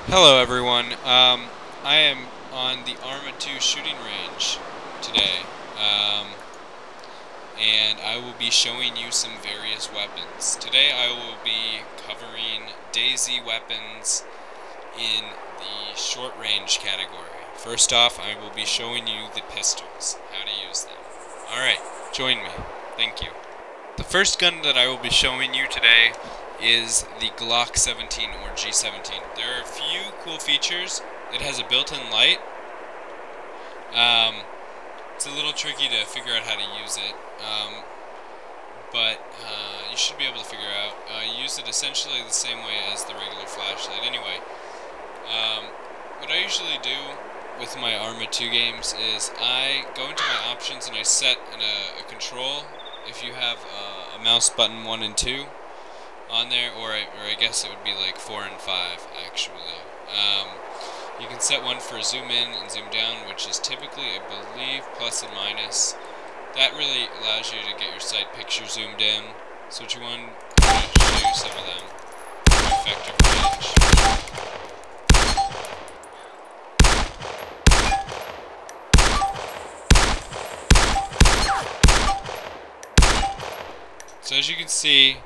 Hello everyone, I am on the Arma 2 shooting range today, and I will be showing you some various weapons. Today I will be covering Dayz weapons in the short range category. First off, I will be showing you the pistols, how to use them. Alright, join me. Thank you. The first gun that I will be showing you today is the Glock 17 or G17. There are a few cool features. It has a built-in light. It's a little tricky to figure out how to use it, but you should be able to figure out. Use it essentially the same way as the regular flashlight. Anyway, what I usually do with my Arma 2 games is I go into my options and I set a control. If you have a mouse button 1 and 2 on there, or I guess it would be like 4 and 5 actually. You can set one for zoom in and zoom down, which is typically, I believe, plus and minus. That really allows you to get your sight picture zoomed in. So what you want to show you some of them. Effective range. So as you can see,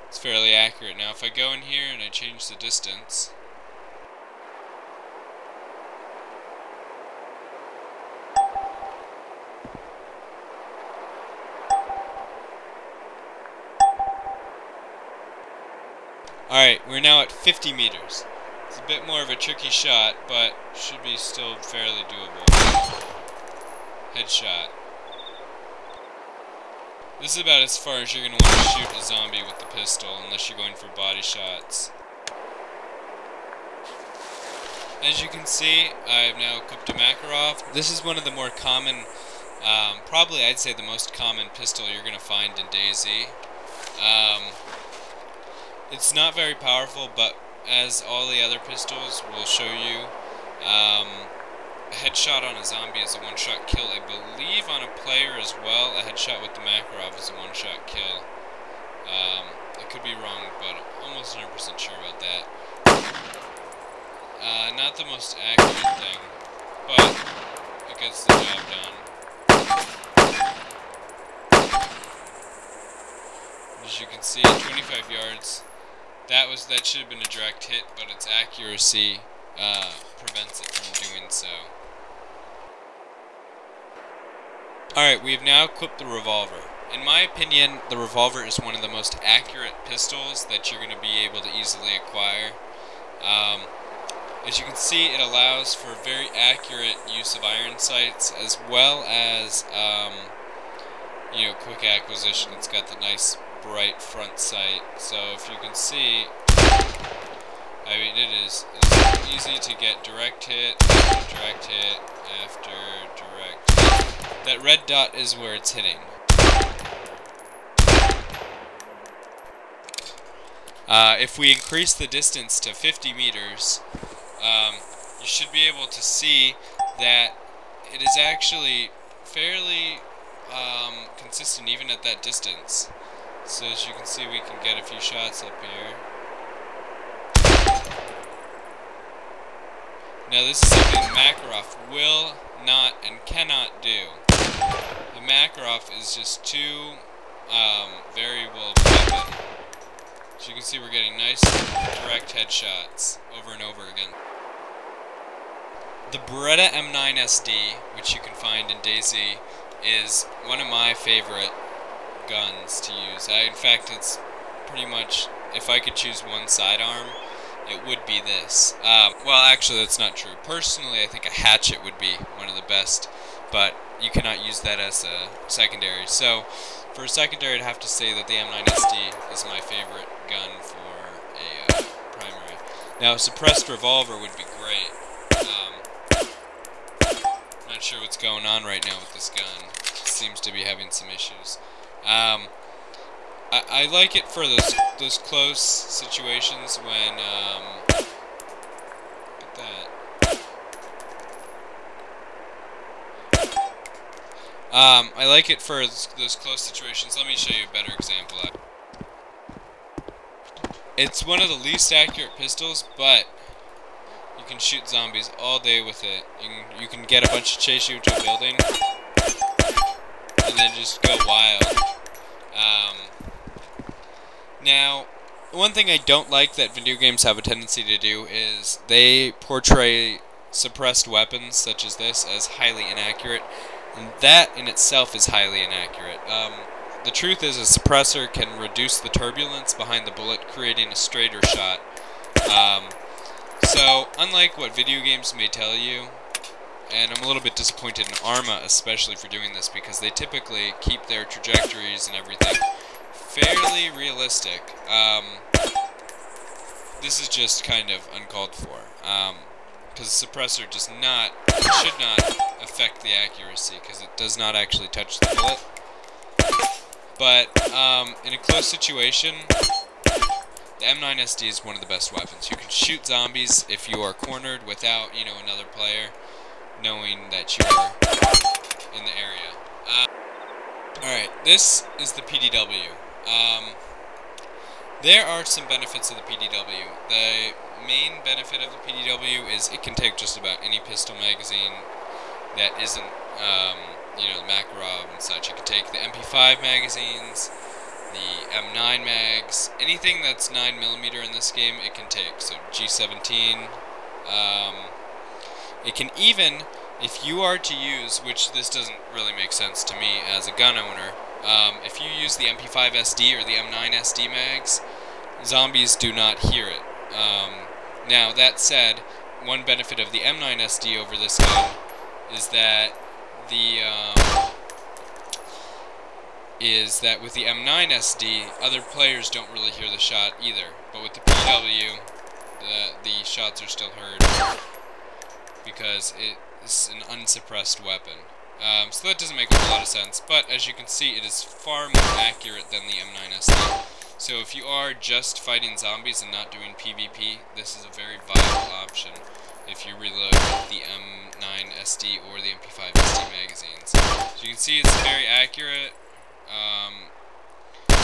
it's fairly accurate. Now if I go in here and I change the distance, alright, we're now at 50 meters. It's a bit more of a tricky shot, but should be still fairly doable. Headshot. This is about as far as you're going to want to shoot a zombie with the pistol, unless you're going for body shots. As you can see, I've now equipped a Makarov. This is one of the more common, probably I'd say the most common pistol you're going to find in Dayz. It's not very powerful, but as all the other pistols will show you, a headshot on a zombie is a one-shot kill. I believe on a player as well, a headshot with the Makarov is a one-shot kill. I could be wrong, but almost 100% sure about that. Not the most accurate thing, but it gets the job done. As you can see, 25 yards. That should have been a direct hit, but its accuracy prevents it from doing so. Alright, we have now equipped the Revolver. In my opinion, the Revolver is one of the most accurate pistols that you're going to be able to easily acquire. As you can see, it allows for very accurate use of iron sights, as well as quick acquisition. It's got the nice bright front sight. So if you can see, I mean, it's easy to get direct hit after direct hit after direct hit. That red dot is where it's hitting. If we increase the distance to 50 meters, you should be able to see that it is actually fairly consistent even at that distance. So as you can see, we can get a few shots up here. Now this is something Makarov will not and cannot do. The Makarov is just too variable of a weapon. As you can see, we're getting nice direct headshots over and over again. The Beretta M9 SD, which you can find in Dayz, is one of my favorite guns to use. In fact, it's pretty much, if I could choose one sidearm, it would be this. Well, actually, that's not true. Personally, I think a hatchet would be one of the best, but you cannot use that as a secondary. So, for a secondary, I'd have to say that the M9 SD is my favorite gun for a primary. Now, a suppressed revolver would be great. Not sure what's going on right now with this gun. It seems to be having some issues. I like it for those close situations when look at that. I like it for those close situations. Let me show you a better example. It's one of the least accurate pistols, but you You can shoot zombies all day with it. You can get a bunch to chase you into a building, and then just go wild. Now, one thing I don't like that video games have a tendency to do is they portray suppressed weapons such as this as highly inaccurate, and that in itself is highly inaccurate. The truth is a suppressor can reduce the turbulence behind the bullet, creating a straighter shot. So, unlike what video games may tell you, and I'm a little bit disappointed in Arma especially for doing this, because they typically keep their trajectories and everything fairly realistic. This is just kind of uncalled for, because the suppressor should not affect the accuracy, because it does not actually touch the bullet. But in a close situation, the M9 SD is one of the best weapons. You can shoot zombies if you are cornered without, another player knowing that you are in the area. Alright, this is the PDW. There are some benefits of the PDW. The main benefit of the PDW is it can take just about any pistol magazine that isn't, the Makarov and such. You can take the MP5 magazines, the M9 mags, anything that's 9mm in this game, it can take. So G17. It can even, if you are to use, which this doesn't really make sense to me as a gun owner, if you use the MP5 SD or the M9 SD mags, zombies do not hear it. Now, that said, one benefit of the M9 SD over this gun is that with the M9 SD, other players don't really hear the shot either. But with the PW, the shots are still heard because it's an unsuppressed weapon. So that doesn't make a whole lot of sense, but as you can see, it is far more accurate than the M9 SD. So if you are just fighting zombies and not doing PvP, this is a very viable option if you reload with the M9 SD or the MP5 SD magazines. So you can see it's very accurate.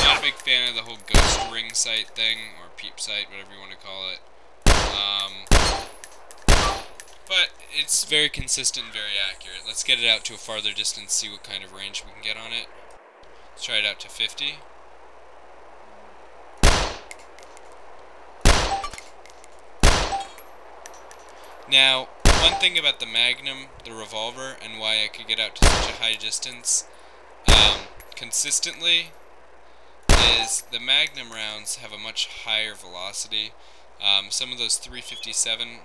Not a big fan of the whole ghost ring sight thing, or peep sight, whatever you want to call it. But it's very consistent and very accurate. Let's get it out to a farther distance, see what kind of range we can get on it. Let's try it out to 50. Now, one thing about the Magnum, the Revolver, and why I could get out to such a high distance consistently, is the Magnum rounds have a much higher velocity. Some of those 357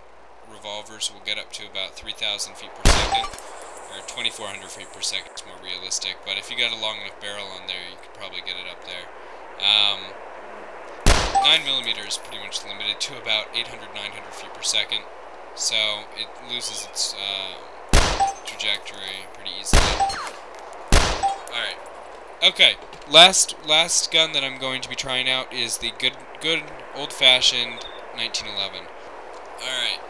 revolvers will get up to about 3,000 feet per second, or 2,400 feet per second is more realistic, but if you got a long enough barrel on there, you could probably get it up there. 9mm is pretty much limited to about 800, 900 feet per second, so it loses its trajectory pretty easily. Alright. Okay, last gun that I'm going to be trying out is the good old-fashioned 1911. Alright.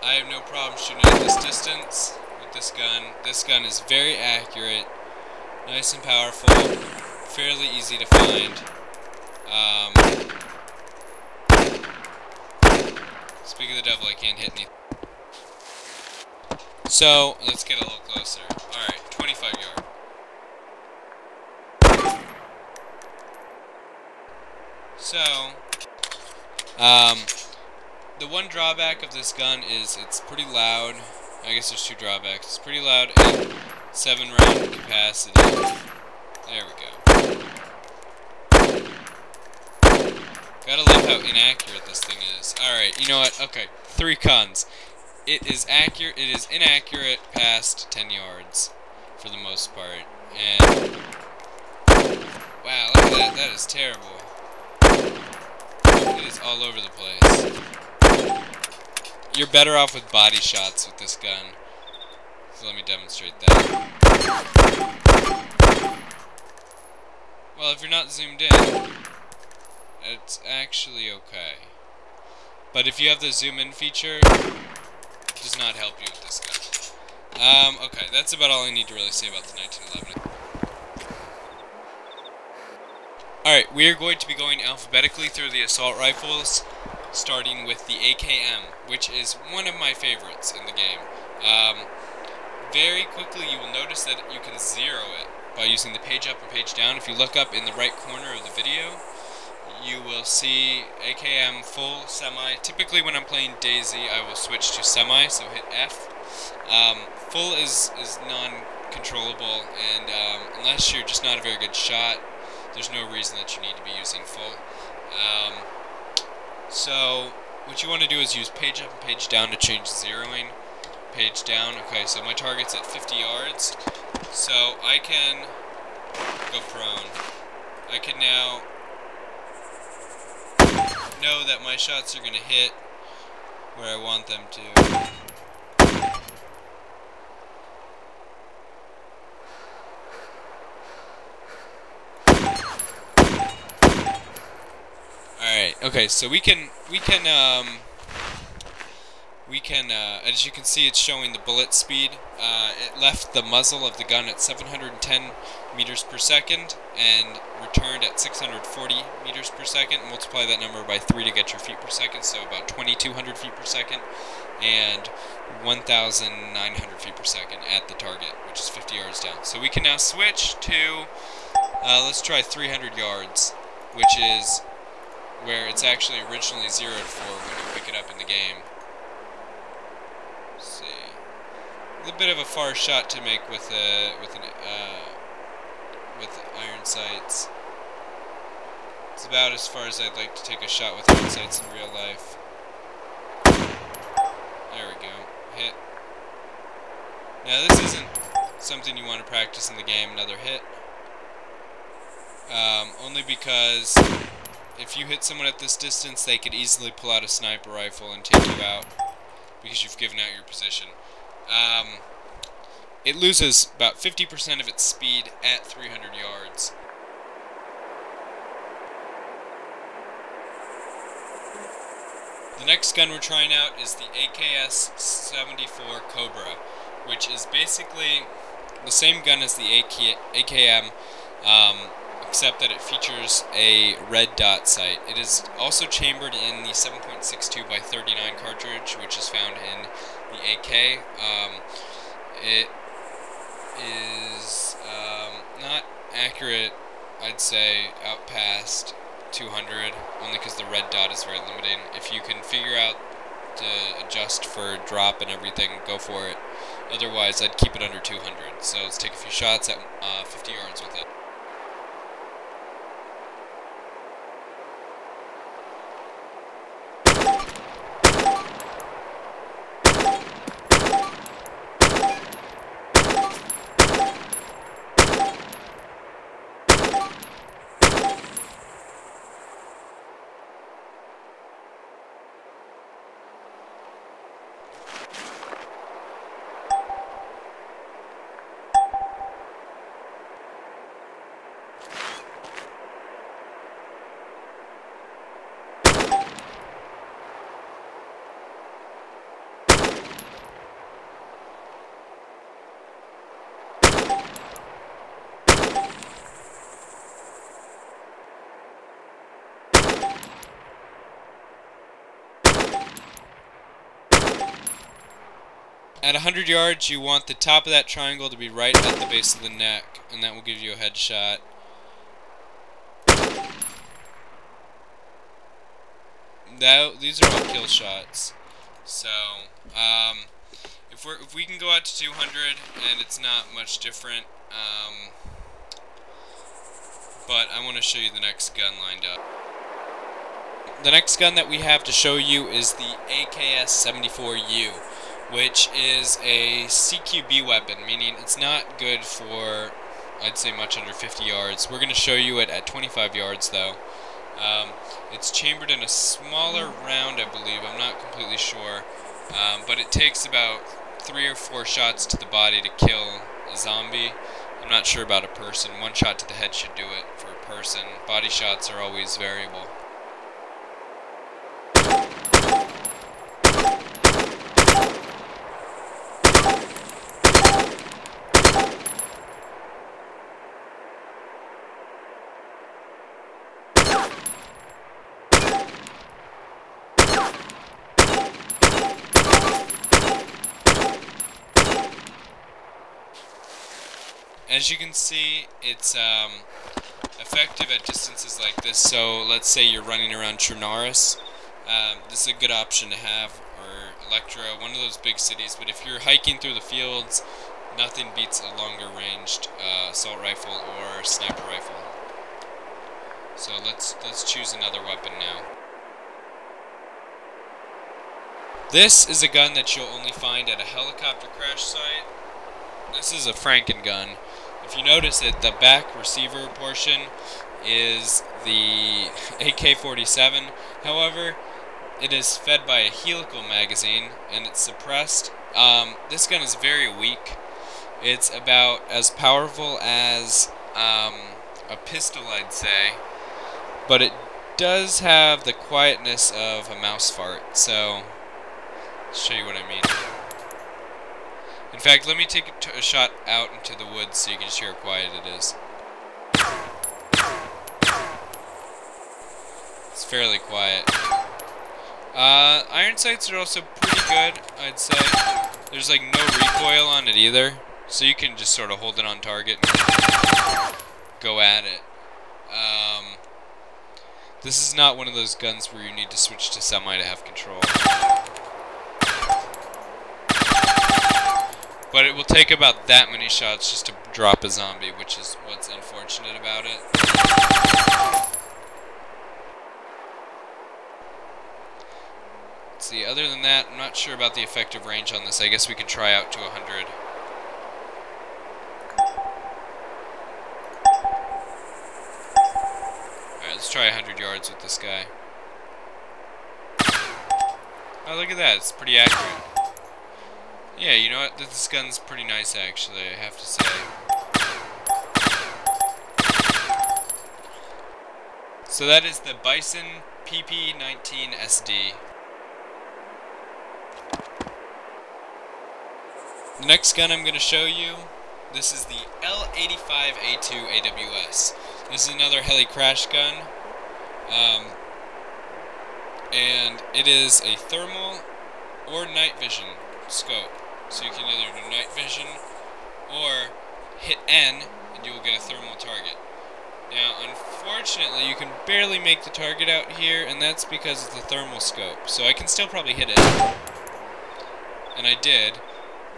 I have no problem shooting at this distance with this gun. This gun is very accurate, nice and powerful, fairly easy to find. Speak of the devil, I can't hit anything. So, let's get a little closer. Alright, 25 yard. So, the one drawback of this gun is it's pretty loud. I guess there's two drawbacks. It's pretty loud and 7-round capacity. There we go. Gotta love how inaccurate this thing is. Alright, you know what? Okay, 3 cons. It is accurate. It is inaccurate past 10 yards for the most part. And wow, look at that. That is terrible. It is all over the place. You're better off with body shots with this gun. So let me demonstrate that. Well, if you're not zoomed in, it's actually okay. But if you have the zoom in feature, it does not help you with this gun. Okay, that's about all I need to really say about the 1911. Alright, we are going to be going alphabetically through the assault rifles. starting with the AKM, which is one of my favorites in the game. Very quickly you will notice that you can zero it by using the page up and page down. If you look up in the right corner of the video, you will see AKM full semi. Typically when I'm playing Dayz, I will switch to semi, so hit F. Full is non-controllable, and unless you're just not a very good shot, there's no reason that you need to be using full. So what you want to do is use page up and page down to change zeroing. Page down. Okay, so my target's at 50 yards, so I can go prone. I can now know that my shots are going to hit where I want them to. Alright, okay, so we can, as you can see, it's showing the bullet speed. It left the muzzle of the gun at 710 meters per second and returned at 640 meters per second. Multiply that number by 3 to get your feet per second, so about 2,200 feet per second and 1,900 feet per second at the target, which is 50 yards down. So we can now switch to, let's try 300 yards, which is where it's actually originally zeroed for when you pick it up in the game. Let's see, a bit of a far shot to make with iron sights. It's about as far as I'd like to take a shot with iron sights in real life. There we go. Hit. Now this isn't something you want to practice in the game. Another hit. Only because if you hit someone at this distance, they could easily pull out a sniper rifle and take you out because you've given out your position. It loses about 50% of its speed at 300 yards. The next gun we're trying out is the AKS-74 Kobra, which is basically the same gun as the AKM, except that it features a red dot sight. It is also chambered in the 7.62 by 39 cartridge, which is found in the AK. It is not accurate, I'd say, out past 200, only because the red dot is very limiting. If you can figure out to adjust for drop and everything, go for it. Otherwise, I'd keep it under 200. So let's take a few shots at 50 yards with it. At 100 yards, you want the top of that triangle to be right at the base of the neck, and that will give you a headshot. These are all kill shots. So, if we can go out to 200, and it's not much different, but I want to show you the next gun lined up. The next gun that we have to show you is the AKS-74 which is a CQB weapon, meaning it's not good for, I'd say, much under 50 yards. We're going to show you it at 25 yards, though. It's chambered in a smaller round, I believe. I'm not completely sure. But it takes about 3 or 4 shots to the body to kill a zombie. I'm not sure about a person. 1 shot to the head should do it for a person. Body shots are always variable. as you can see, it's effective at distances like this. So let's say you're running around Trinaris. This is a good option to have, or Electra, one of those big cities. But if you're hiking through the fields, nothing beats a longer ranged assault rifle or sniper rifle. So let's choose another weapon now. This is a gun that you'll only find at a helicopter crash site. This is a Franken gun. If you notice it, the back receiver portion is the AK-47. However, it is fed by a helical magazine and it's suppressed. This gun is very weak. It's about as powerful as a pistol, I'd say, but it does have the quietness of a mouse fart. So, I'll show you what I mean. In fact, let me take a shot out into the woods so you can just hear how quiet it is. It's fairly quiet. Iron sights are also pretty good, I'd say. There's like no recoil on it either, so you can just sort of hold it on target and go at it. This is not one of those guns where you need to switch to semi to have control. But it will take about that many shots just to drop a zombie, which is what's unfortunate about it. Let's see, other than that, I'm not sure about the effective range on this. I guess we could try out to 100. Alright, let's try 100 yards with this guy. Oh, look at that, it's pretty accurate. Yeah, you know what? This gun's pretty nice, actually, I have to say. So that is the Bizon PP-19 SD. The next gun I'm going to show you, this is the L85A2 AWS. This is another heli crash gun, and it is a thermal or night vision scope. So you can either do night vision or hit N and you will get a thermal target. Now, unfortunately, you can barely make the target out here, and that's because it's the thermal scope. So I can still probably hit it, and I did,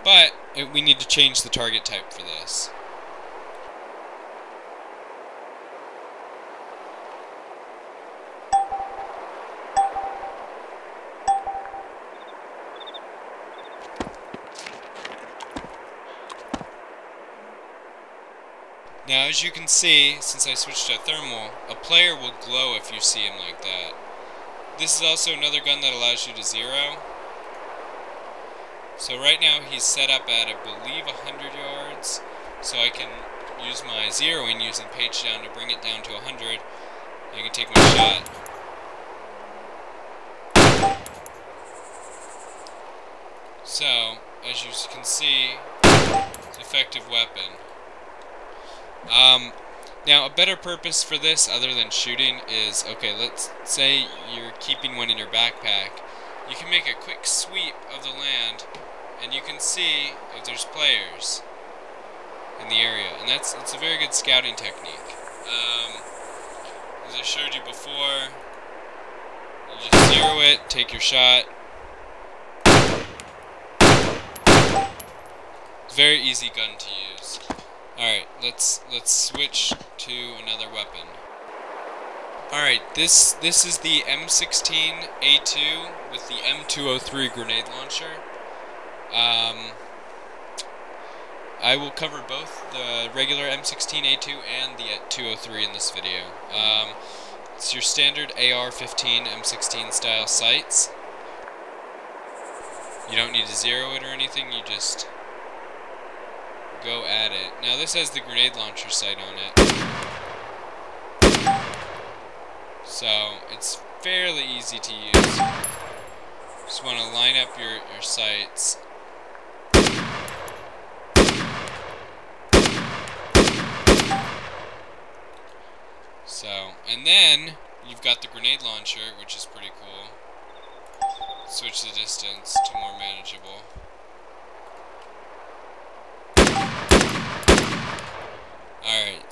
but we need to change the target type for this. Now, as you can see, since I switched to thermal, a player will glow if you see him like that. This is also another gun that allows you to zero. So right now he's set up at, I believe, 100 yards. So I can use my zeroing using page down to bring it down to 100. I can take my shot. So, as you can see, it's an effective weapon. Now, a better purpose for this, other than shooting, is, okay, let's say you're keeping one in your backpack. You can make a quick sweep of the land, and you can see if there's players in the area. And it's a very good scouting technique. As I showed you before, you just zero it, take your shot. It's a very easy gun to use. Alright, let's switch to another weapon. Alright, this is the M16A2 with the M203 grenade launcher. I will cover both the regular M16A2 and the 203 in this video. It's your standard AR-15 M16 style sights. You don't need to zero it or anything, you just go at it. Now this has the grenade launcher sight on it, so it's fairly easy to use. Just want to line up your sights. So, and then you've got the grenade launcher, which is pretty cool. Switch the distance to more manageable.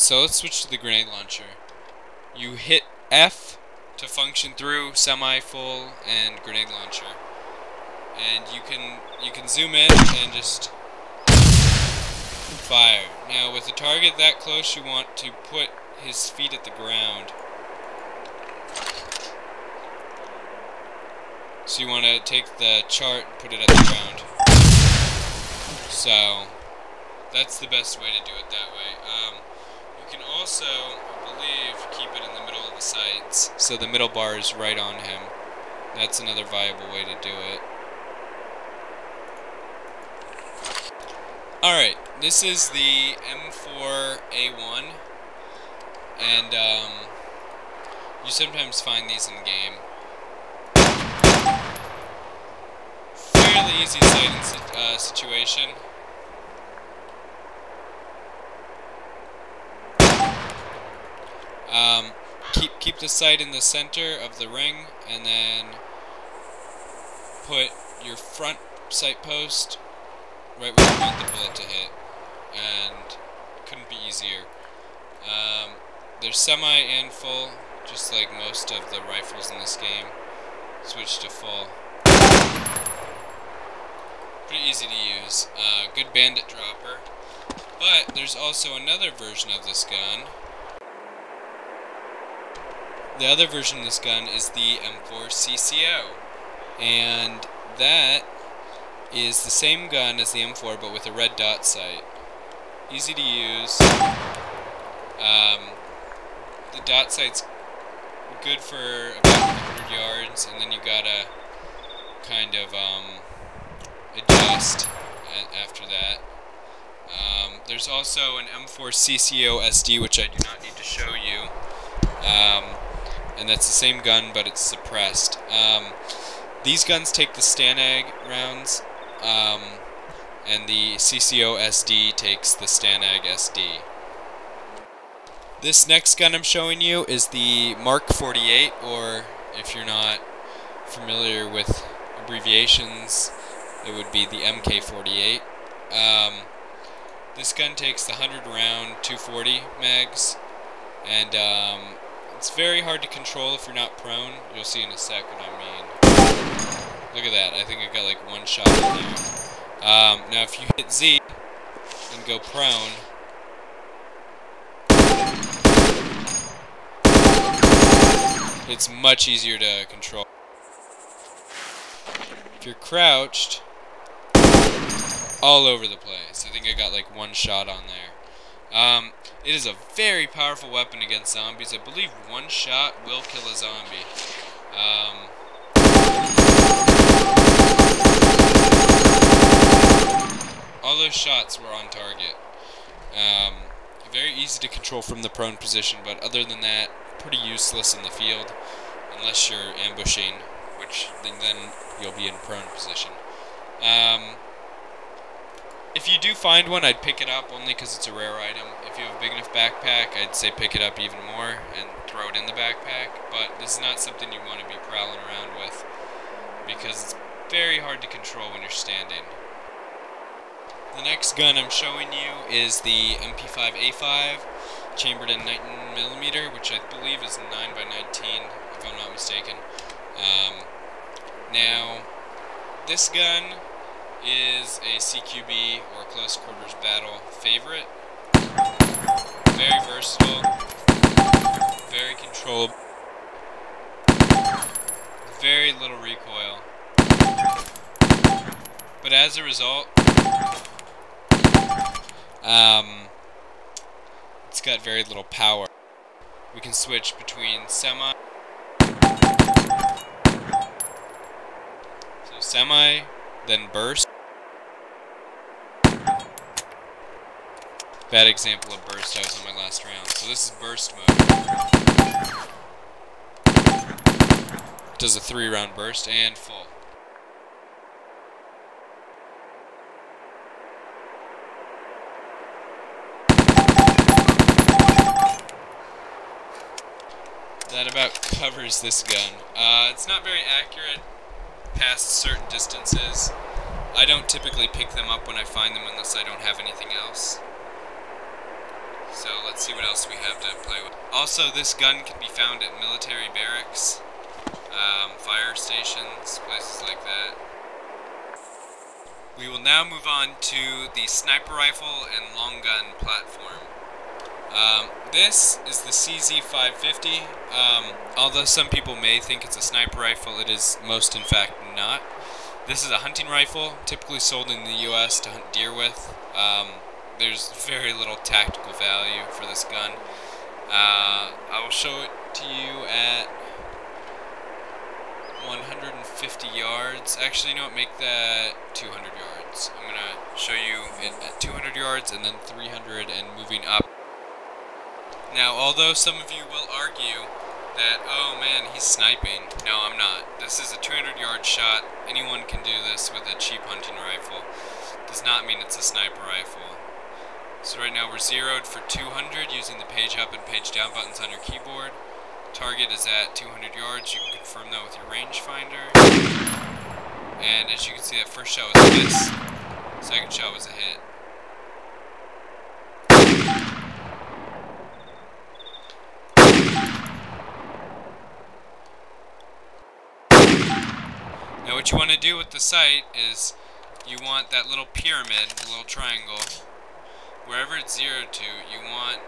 so let's switch to the grenade launcher. You hit F to function through semi-full and grenade launcher, and you can zoom in and just fire. Now with a target that close, you want to put his feet at the ground. So you want to take the chart and put it at the ground. So that's the best way to do it that way. You can also, I believe, keep it in the middle of the sights, so the middle bar is right on him. That's another viable way to do it. Alright, this is the M4A1, and you sometimes find these in game. Fairly easy sighting situation. Keep the sight in the center of the ring, and then put your front sight post right where you want the bullet to hit, and couldn't be easier. There's semi and full, just like most of the rifles in this game. Switch to full. Pretty easy to use. Good bandit dropper. But there's also another version of this gun. The other version of this gun is the M4 CCO, and that is the same gun as the M4 but with a red dot sight. Easy to use. The dot sight's good for about 100 yards, and then you gotta kind of adjust after that. There's also an M4 CCO SD, which I do not need to show you. And that's the same gun, but it's suppressed. These guns take the Stanag rounds, and the CCO SD takes the Stanag SD. This next gun I'm showing you is the Mark 48, or if you're not familiar with abbreviations, it would be the MK48. This gun takes the 100 round 240 mags, and it's very hard to control if you're not prone. You'll see in a sec what I mean. Look at that, I think I got like one shot in there. Now if you hit Z and go prone, it's much easier to control. If you're crouched, all over the place. I think I got like one shot on there. It is a very powerful weapon against zombies. I believe one shot will kill a zombie. All those shots were on target. Very easy to control from the prone position, but other than that, pretty useless in the field, unless you're ambushing, which then you'll be in prone position. If you do find one, I'd pick it up only because it's a rare item. If you have a big enough backpack, I'd say pick it up even more and throw it in the backpack, but this is not something you want to be prowling around with because it's very hard to control when you're standing. The next gun I'm showing you is the MP5A5, chambered in 19mm, which I believe is 9x19, if I'm not mistaken. Now, this gun is a CQB, or close quarters battle, favorite. Very versatile, very controllable, very little recoil. But as a result, it's got very little power. We can switch between semi, then burst. Bad example of burst, I was on my last round. So this is burst mode. It does a 3-round burst and full. That about covers this gun. It's not very accurate past certain distances. I don't typically pick them up when I find them unless I don't have anything else. So let's see what else we have to play with. Also, this gun can be found at military barracks, fire stations, places like that. We will now move on to the sniper rifle and long gun platform. This is the CZ550. Although some people may think it's a sniper rifle, it is most in fact not. This is a hunting rifle, typically sold in the US to hunt deer with. There's very little tactical value for this gun. I will show it to you at 150 yards. Actually, you know what, make that 200 yards. I'm going to show you it at 200 yards and then 300 and moving up. Now, although some of you will argue that, oh man, he's sniping. No, I'm not. This is a 200-yard shot. Anyone can do this with a cheap hunting rifle. Does not mean it's a sniper rifle. So right now we're zeroed for 200 using the page up and page down buttons on your keyboard. Target is at 200 yards. You can confirm that with your rangefinder. And as you can see, that first shot was a miss. Second shot was a hit. Now what you want to do with the sight is you want that little pyramid, the little triangle, wherever it's zeroed to, you want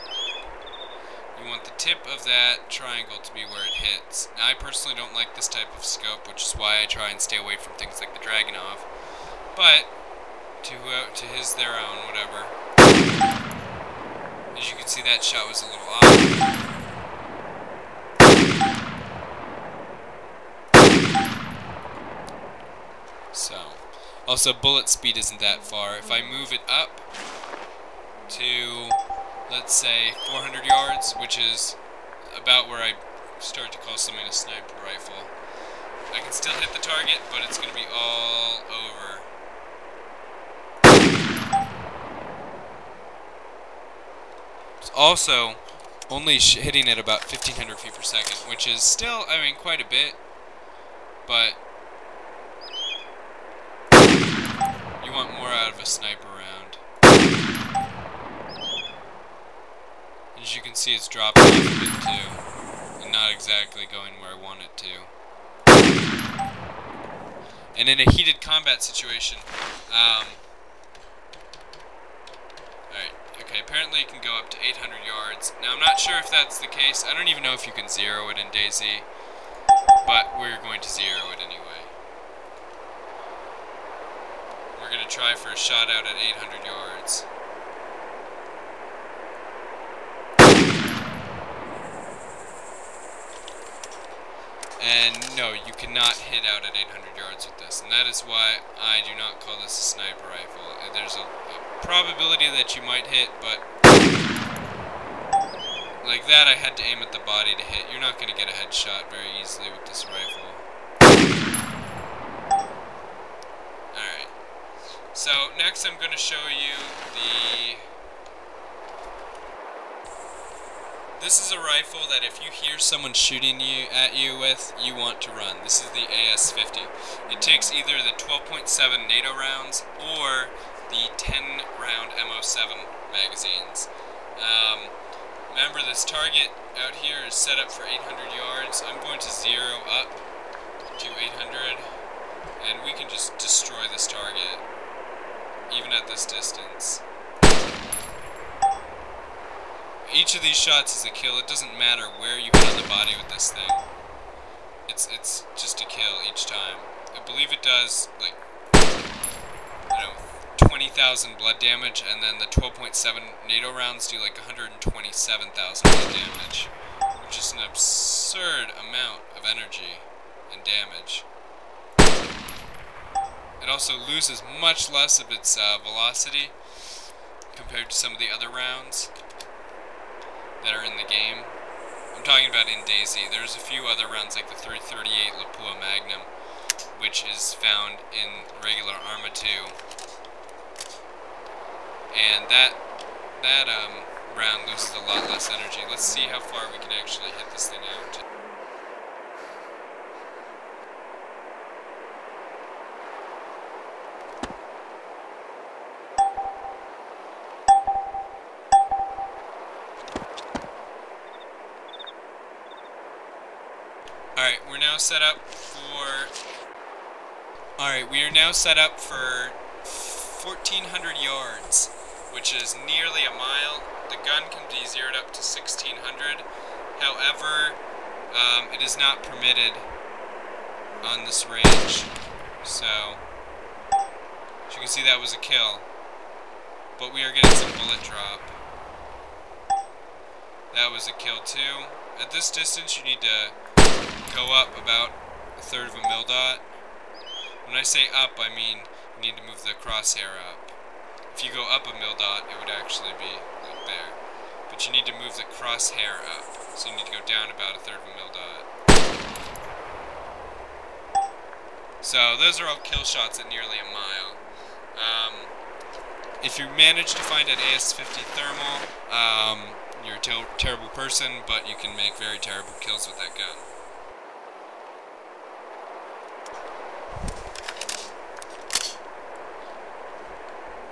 the tip of that triangle to be where it hits. Now I personally don't like this type of scope, which is why I try and stay away from things like the Dragunov, but to his their own, whatever. As you can see, that shot was a little off. So, also bullet speed isn't that far. If I move it up to, let's say, 400 yards, which is about where I start to call something a sniper rifle, I can still hit the target, but it's going to be all over. It's also only hitting at about 1,500 feet per second, which is still, I mean, quite a bit, but you want more out of a sniper round. As you can see, it's dropping off a bit too, and not exactly going where I want it to. And in a heated combat situation, okay, apparently it can go up to 800 yards. Now, I'm not sure if that's the case. I don't even know if you can zero it in Dayz, but we're going to zero it anyway. We're going to try for a shot out at 800 yards. And no, you cannot hit out at 800 yards with this, and that is why I do not call this a sniper rifle. There's a probability that you might hit, but like that I had to aim at the body to hit. You're not going to get a headshot very easily with this rifle. Alright, so next I'm going to show you the... This is a rifle that if you hear someone shooting at you with, you want to run. This is the AS-50. It takes either the 12.7 NATO rounds or the 10-round MO7 magazines. Remember, this target out here is set up for 800 yards. I'm going to zero up to 800, and we can just destroy this target, even at this distance. Each of these shots is a kill. It doesn't matter where you hit on the body with this thing. It's just a kill each time. I believe it does, like, I don't know, 20,000 blood damage, and then the 12.7 NATO rounds do like 127,000 blood damage, which is an absurd amount of energy and damage. It also loses much less of its velocity compared to some of the other rounds that are in the game. I'm talking about in Dayz. There's a few other rounds like the 338 Lapua Magnum, which is found in regular Arma 2. And that round loses a lot less energy. Let's see how far we can actually hit this thing out. now set up for... Alright, we are now set up for 1,400 yards, which is nearly a mile. The gun can be zeroed up to 1,600. However, it is not permitted on this range. So, as you can see, that was a kill. But we are getting some bullet drop. That was a kill too. At this distance, you need to go up about 1/3 of a mil dot. When I say up, I mean you need to move the crosshair up. If you go up a mil dot, it would actually be like there. But you need to move the crosshair up. So you need to go down about 1/3 of a mil dot. So those are all kill shots at nearly a mile. If you manage to find an AS-50 thermal, you're a terrible person, but you can make very terrible kills with that gun.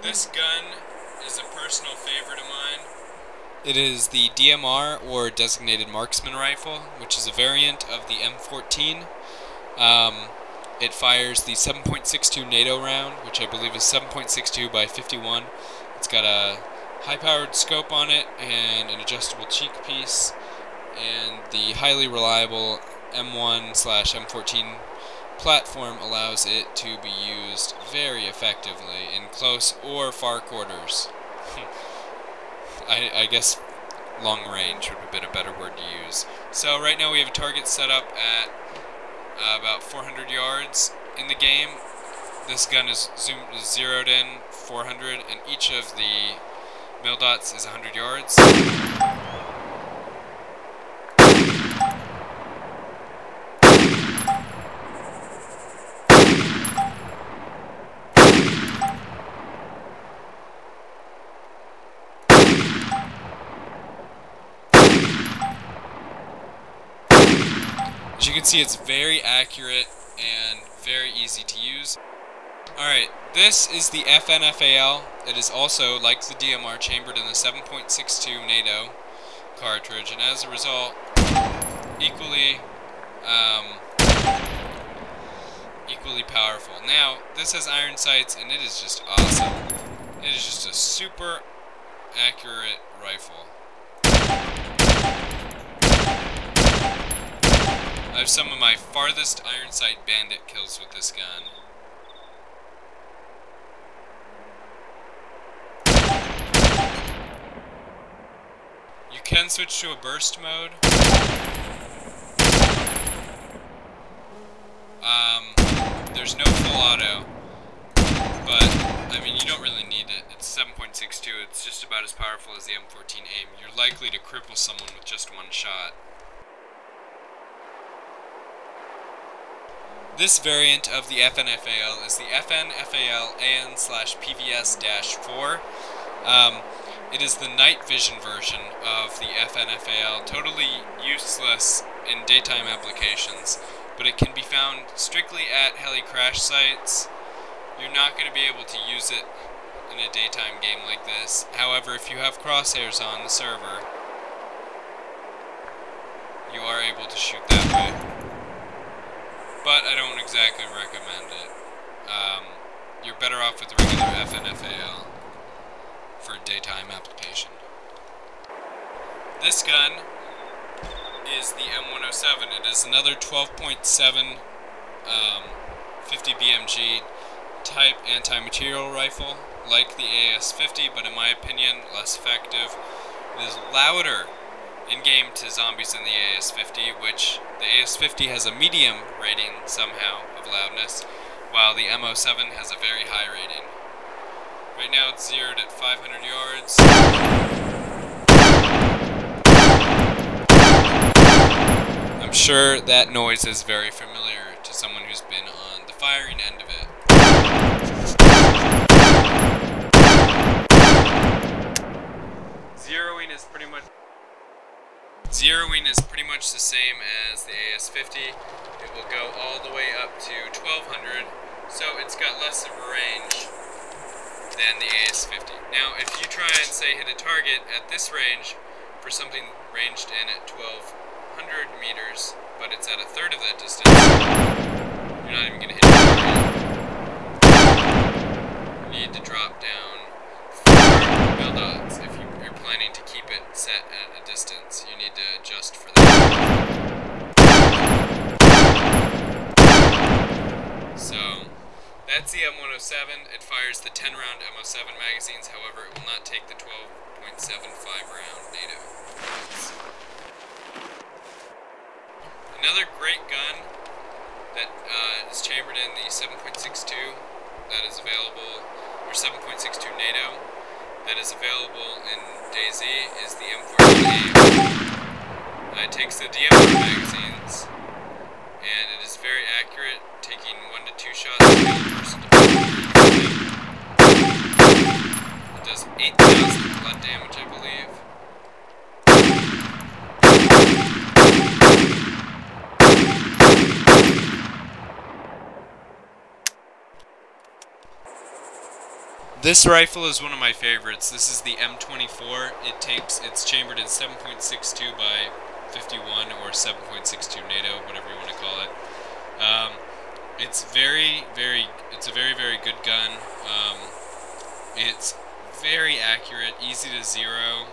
This gun is a personal favorite of mine. It is the DMR, or Designated Marksman Rifle, which is a variant of the M14. It fires the 7.62 NATO round, which I believe is 7.62 by 51. It's got a high-powered scope on it and an adjustable cheek piece, and the highly reliable M1/M14 platform allows it to be used very effectively in close or far quarters. I guess long range would have been a better word to use. So right now we have a target set up at about 400 yards. In the game, this gun is zeroed in 400, and each of the mil dots is 100 yards. As you can see, it's very accurate and very easy to use. Alright, this is the fn-fal. It is also, like the DMR, chambered in the 7.62 NATO cartridge, and as a result, equally powerful. Now, this has iron sights, and it is just awesome. It is just a super accurate rifle. I have some of my farthest iron sight bandit kills with this gun. You can switch to a burst mode. There's no full auto, but I mean, you don't really need it. It's 7.62. It's just about as powerful as the M14 AIM. You're likely to cripple someone with just one shot. This variant of the fn-fal is the fn-fal AN/PVS-4. It is the night vision version of the fn-fal, totally useless in daytime applications, but it can be found strictly at heli crash sites. You're not going to be able to use it in a daytime game like this. However, if you have crosshairs on the server, you are able to shoot that way. But I don't exactly recommend it. You're better off with the regular fn-fal for daytime application. This gun is the M107. It is another 12.7 50 BMG type anti-material rifle, like the AS-50, but in my opinion, less effective. It is louder in-game to zombies than the AS-50, which the AS-50 has a medium rating, somehow, of loudness, while the M07 has a very high rating. Right now it's zeroed at 500 yards. I'm sure that noise is very familiar to someone who's been on the firing end of it. Zeroing is pretty much the same as the AS-50. It will go all the way up to 1200, so it's got less of a range than the AS-50. Now, if you try and say hit a target at this range for something ranged in at 1200 meters but it's at a third of that distance, you're not even going to hit your target. You need to drop down 4 build odds. If you're planning to keep it set at a distance, you need to adjust for that. So, that's the M107. It fires the 10-round M07 magazines, however, it will not take the 12.75 round NATO. Another great gun that is chambered in the 7.62 that is available, or 7.62 NATO, that is available in Dayz is the M14A. It takes the DMR magazines, and it is very accurate, taking 1 to 2 shots to kill a person. It does 8,000 blood damage, I believe. This rifle is one of my favorites. This is the M24. It's chambered in 7.62 by 51 or 7.62 NATO, whatever you want to call it. It's a very, very good gun. It's very accurate, easy to zero.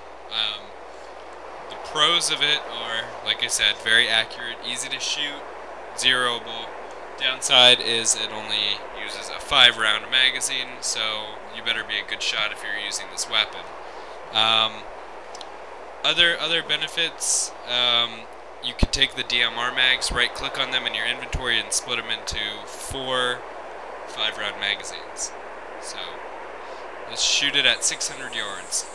The pros of it are, like I said, very accurate, easy to shoot, zeroable. Downside is it only uses a 5-round magazine, so you better be a good shot if you're using this weapon. Other benefits, you can take the DMR mags, right-click on them in your inventory, and split them into 4 5-round magazines. So let's shoot it at 600 yards.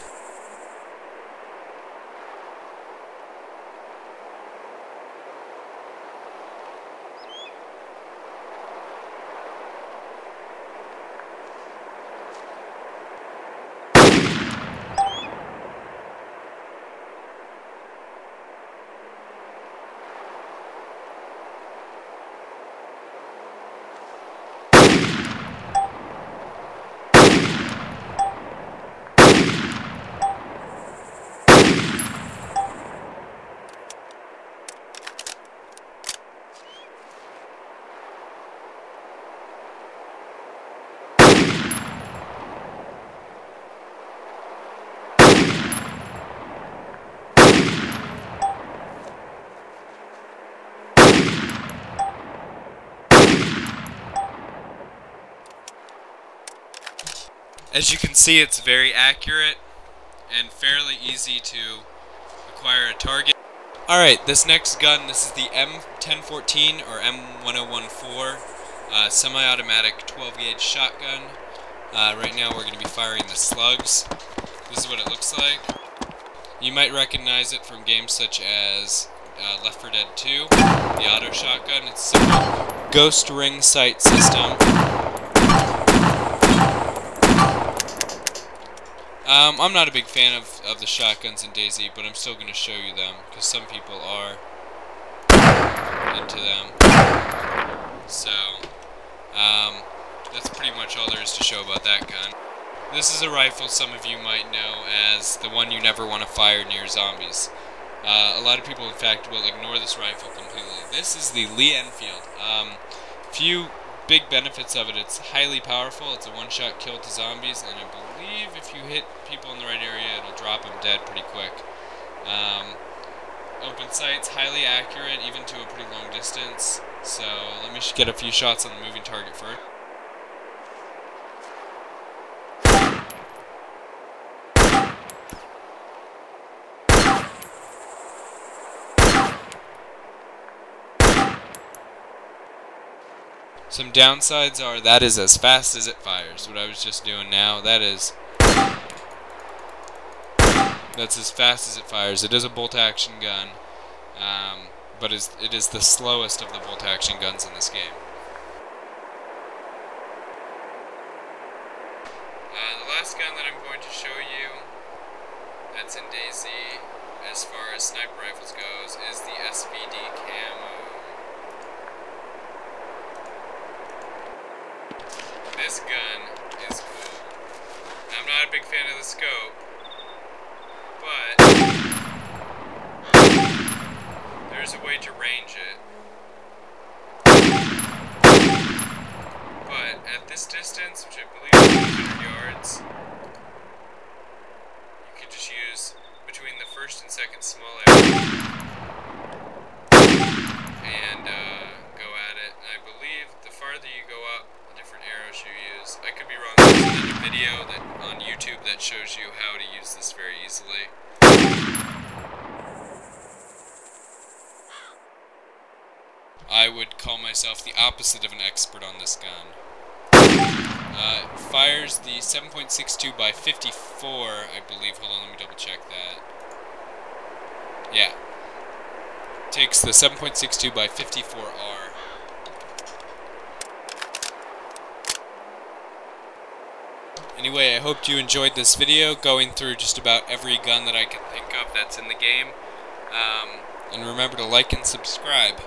As you can see, it's very accurate and fairly easy to acquire a target. Alright, this next gun, this is the M1014 or M1014 semi-automatic 12-gauge shotgun. Right now we're going to be firing the slugs. This is what it looks like. You might recognize it from games such as Left 4 Dead 2, the auto shotgun. It's a ghost ring sight system. I'm not a big fan of the shotguns in Dayz, but I'm still going to show you them, because some people are into them. So, that's pretty much all there is to show about that gun. This is a rifle some of you might know as the one you never want to fire near zombies. A lot of people, in fact, will ignore this rifle completely. This is the Enfield. Few big benefits of it. It's highly powerful. It's a one-shot kill to zombies, and I believe if you hit people in the right area, it'll drop them dead pretty quick. Open sights, highly accurate, even to a pretty long distance. So let me get a few shots on the moving target first. Some downsides are that is as fast as it fires. What I was just doing now, that's as fast as it fires. It is a bolt-action gun, but it is the slowest of the bolt-action guns in this game. The last gun that I'm going to show you that's in Dayz as far as sniper rifles goes is the SVD Camo. This gun is cool. I'm not a big fan of the scope, but there's a way to range it. But at this distance, which I believe is 100 yards, you can just use between the first and second small arrow and go at it. And I believe the farther you go up, the different arrows you use. I could be wrong. There's another video that on YouTube that shows you how to use this very easily. I would call myself the opposite of an expert on this gun. It fires the 7.62 by 54, I believe. Hold on, let me double check that. Yeah. Takes the 7.62 by 54R. Anyway, I hope you enjoyed this video, going through just about every gun that I can think of that's in the game. And remember to like and subscribe.